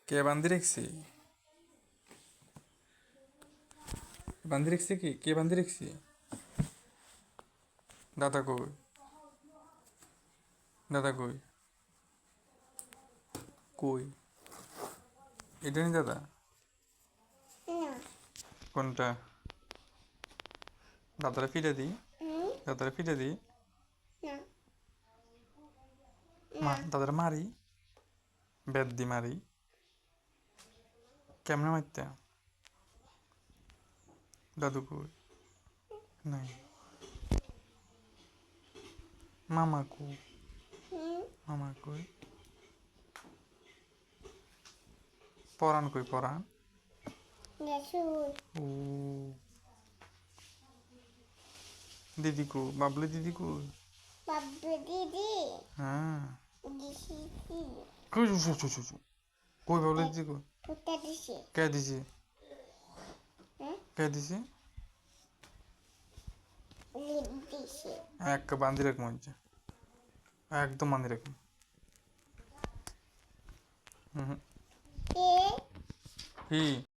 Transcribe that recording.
কে বান্ধি রেখছি? বান্ধি রেখছি কি? কে বান্ধি রেখছি? দাদা কই? দাদা কই? কই? এটা নি দাদা? না। কোনটা? দাদারা ফিরে দিই? হুম? দাদারা ফিরে দিই? না। মা না। দাদারা মারি? বেদ দি মারি? কেমনে মারতে? দাদু কই? নাই। মামা কই? হুম? মামা কই? পরাণ কই পরাণ? রসুন। ও দিদি কো বাবলু দিদি কই? বাবু দিদি। হ্যাঁ দিদি। কই কই বাবলু দিদি কই? ফুটা দিছে। কে দিছি? হ্যাঁ? কে দিছি? লিপ দিছে। এক বান্ধি রাখ মঞ্চে, একদম বান্ধি রাখ। হুম কে? কি?